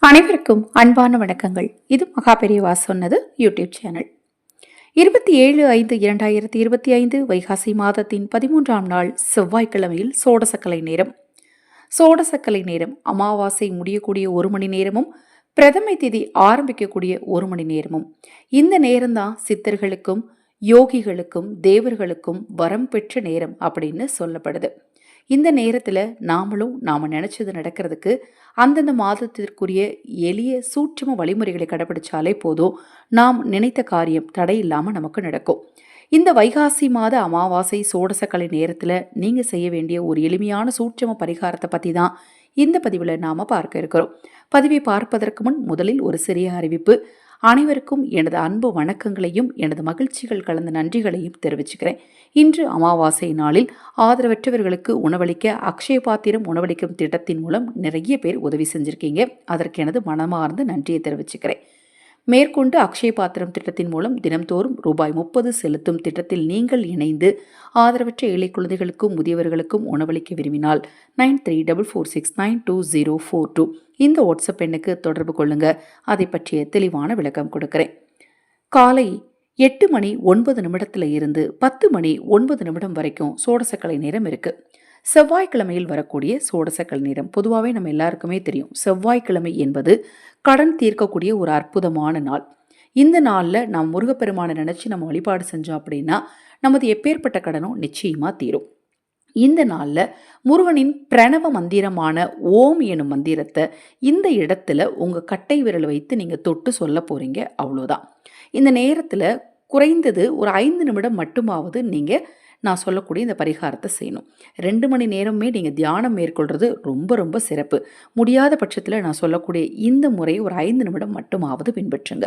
அனைவருக்கும் அன்பான வணக்கங்கள். இது மகாபெரிவா சொன்னது யூடியூப் சேனல். 27/5/2025 வைகாசி மாதத்தின் 13ஆம் நாள் செவ்வாய்க்கிழமையில் சோடசக்கலை நேரம். சோடசக்கலை நேரம் அமாவாசை முடியக்கூடிய 1 மணி நேரமும் பிரதமை திதி ஆரம்பிக்கக்கூடிய 1 மணி நேரமும். இந்த நேரம்தான் சித்தர்களுக்கும் யோகிகளுக்கும் தேவர்களுக்கும் வரம் பெற்ற நேரம் அப்படின்னு சொல்லப்படுது. இந்த நேரத்தில் நாம் நினச்சது நடக்கிறதுக்கு அந்தந்த மாதத்திற்குரிய எளிய சூட்சும வழிமுறைகளை கடைபிடிச்சாலே போதும், நாம் நினைத்த காரியம் தடை இல்லாமல் நமக்கு நடக்கும். இந்த வைகாசி மாத அமாவாசை சோடசக்கலை நேரத்தில் நீங்கள் செய்ய வேண்டிய ஒரு எளிமையான சூட்சும பரிகாரத்தை பற்றி தான் இந்த பதிவில் நாம் பார்க்க இருக்கிறோம். பதிவை பார்ப்பதற்கு முன் முதலில் ஒரு சிறிய அறிவிப்பு. அனைவருக்கும் எனது அன்பு வணக்கங்களையும் எனது மகிழ்ச்சிகள் கலந்த நன்றிகளையும் தெரிவிச்சுக்கிறேன். இன்று அமாவாசை நாளில் ஆதரவற்றவர்களுக்கு உணவளிக்க அக்ஷய பாத்திரம் உணவளிக்கும் திட்டத்தின் மூலம் நிறைய பேர் உதவி செஞ்சுருக்கீங்க. அதற்கு எனது மனமார்ந்த நன்றியை தெரிவிச்சுக்கிறேன். மேற்கொண்டு அக்ஷய பாத்திரம் திட்டத்தின் மூலம் தினம்தோறும் ரூபாய் 30 செலுத்தும் திட்டத்தில் நீங்கள் இணைந்து ஆதரவற்ற ஏழை குழந்தைகளுக்கும் முதியவர்களுக்கும் உணவளிக்க விரும்பினால் 9344692042 இந்த வாட்ஸ்அப் எண்ணுக்கு தொடர்பு கொள்ளுங்க. அதை பற்றிய தெளிவான விளக்கம் கொடுக்கிறேன். காலை 8 மணி 9 நிமிடத்தில் இருந்து 10 மணி 9 நிமிடம் வரைக்கும் சோடசக்கலை நேரம் இருக்கு. செவ்வாய்க்கிழமையில் வரக்கூடிய சோடசக்கலை நேரம் பொதுவாகவே நம்ம எல்லாருக்குமே தெரியும். செவ்வாய்க்கிழமை என்பது கடன் தீர்க்கக்கூடிய ஒரு அற்புதமான நாள். இந்த நாளில் நாம் முருகப்பெருமானை நினச்சி நம்ம வழிபாடு செஞ்சோம் அப்படின்னா நமது எப்பேற்பட்ட கடனும் நிச்சயமாக தீரும். இந்த நாளில் முருகனின் பிரணவ மந்திரமான ஓம் எனும் மந்திரத்தை இந்த இடத்துல உங்கள் கட்டை விரல் வைத்து நீங்கள் தொட்டு சொல்ல போகிறீங்க. அவ்வளோதான். இந்த நேரத்தில் குறைந்தது ஒரு 5 நிமிடம் மட்டுமாவது நீங்கள் நான் சொல்லக்கூடிய இந்த பரிகாரத்தை செய்யணும். 2 மணி நேரமே நீங்கள் தியானம் மேற்கொள்வது ரொம்ப ரொம்ப சிறப்பு. முடியாத பட்சத்தில் நான் சொல்லக்கூடிய இந்த முறையை ஒரு 5 நிமிடம் மட்டுமாவது பின்பற்றுங்க.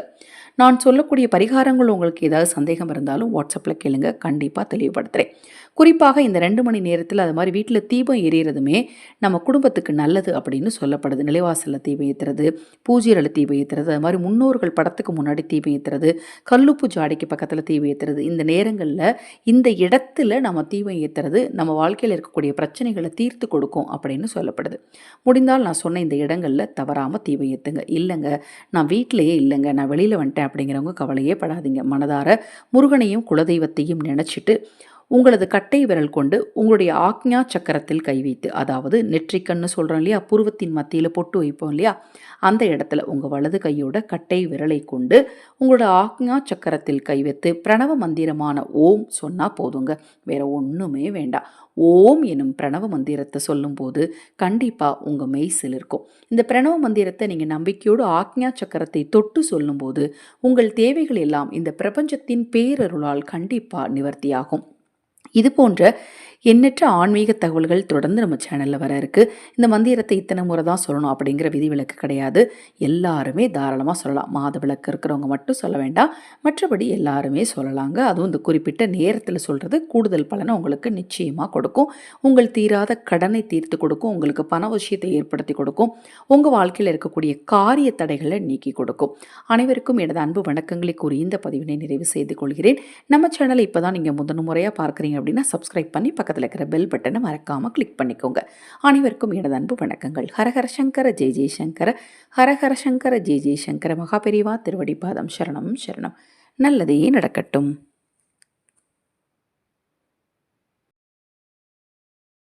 நான் சொல்லக்கூடிய பரிகாரங்கள் உங்களுக்கு ஏதாவது சந்தேகம் இருந்தாலும் வாட்ஸ்அப்பில் கேளுங்க, கண்டிப்பாக தெளிவுபடுத்துகிறேன். குறிப்பாக இந்த 2 மணி நேரத்தில் அது மாதிரி வீட்டில் தீபம் எரியறதுமே நம்ம குடும்பத்துக்கு நல்லது அப்படின்னு சொல்லப்படுது. நிலைவாசலில் தீபம் ஏற்றுறது, பூஜையில் தீபம் ஏற்றுறது, அது மாதிரி முன்னோர்கள் படத்துக்கு முன்னாடி தீபம் ஏற்றுறது, கல்லுப்பு ஜாடிக்கு பக்கத்தில் தீபம் ஏற்றுறது, இந்த நேரங்களில் இந்த இடத்துல நம்ம தீபம் ஏற்றுறது நம்ம வாழ்க்கையில் இருக்கக்கூடிய பிரச்சனைகளை தீர்த்து கொடுக்கும் அப்படின்னு சொல்லப்படுது. முடிந்தால் நான் சொன்ன இந்த இடங்களில் தவறாமல் தீபம் ஏற்றுங்க. இல்லைங்க நான் வீட்டிலையே இல்லைங்க, நான் வெளியில் வந்துட்டேன் அப்படிங்கிறவங்க கவலையே படாதீங்க. மனதார முருகனையும் குலதெய்வத்தையும் நினச்சிட்டு உங்களது கட்டை விரல் கொண்டு உங்களுடைய ஆக்ஞா சக்கரத்தில் கை வைத்து, அதாவது நெற்றிக்கண்ணு சொல்கிறோம் இல்லையா, புருவத்தின் மத்தியில் பொட்டு வைப்போம் இல்லையா, அந்த இடத்துல உங்கள் வலது கையோட கட்டை விரலை கொண்டு உங்களோட ஆக்ஞா சக்கரத்தில் கை வைத்து பிரணவ மந்திரமான ஓம் சொன்னால் போதுங்க. வேற ஒன்றுமே வேண்டாம். ஓம் எனும் பிரணவ மந்திரத்தை சொல்லும்போது கண்டிப்பாக உங்கள் மெய் சிலிர்க்கும். இந்த பிரணவ மந்திரத்தை நீங்கள் நம்பிக்கையோடு ஆக்ஞா சக்கரத்தை தொட்டு சொல்லும்போது உங்கள் தேவைகள் எல்லாம் இந்த பிரபஞ்சத்தின் பேரருளால் கண்டிப்பாக நிவர்த்தியாகும். இது போன்ற எண்ணற்ற ஆன்மீக தகவல்கள் தொடர்ந்து நம்ம சேனலில் வர இருக்குது. இந்த மந்திரத்தை இத்தனை முறை தான் சொல்லணும் அப்படிங்கிற விதிவிலக்கு கிடையாது. எல்லாருமே தாராளமாக சொல்லலாம். மாத விளக்கு இருக்கிறவங்க மட்டும் சொல்ல வேண்டாம், மற்றபடி எல்லாருமே சொல்லலாங்க. அதுவும் இந்த குறிப்பிட்ட நேரத்தில் சொல்கிறது கூடுதல் பலனை உங்களுக்கு நிச்சயமாக கொடுக்கும். உங்கள் தீராத கடனை தீர்த்து கொடுக்கும், உங்களுக்கு பண விஷயத்தை ஏற்படுத்தி கொடுக்கும், உங்கள் வாழ்க்கையில் இருக்கக்கூடிய காரிய தடைகளை நீக்கி கொடுக்கும். அனைவருக்கும் எனது அன்பு வணக்கங்களை கூறி இந்த பதிவினை நிறைவு செய்து கொள்கிறேன். நம்ம சேனலை இப்போ தான் நீங்கள் முதன் முறையாக பார்க்குறீங்க அப்படின்னா சப்ஸ்கிரைப் பண்ணி பக்கத்தில் இருக்கிற பெல் பட்டனை மறக்காமல் கிளிக் பண்ணிக்கோங்க. அனைவருக்கும் எனது அன்பு வணக்கங்கள். ஹரஹர சங்கர ஜெய் ஜெய் சங்கர, ஹரஹர சங்கர ஜெய் ஜெய் சங்கர. மகாபெரிவா திருவடி பாதம் சரணம் சரணம். நல்லதே நடக்கட்டும்.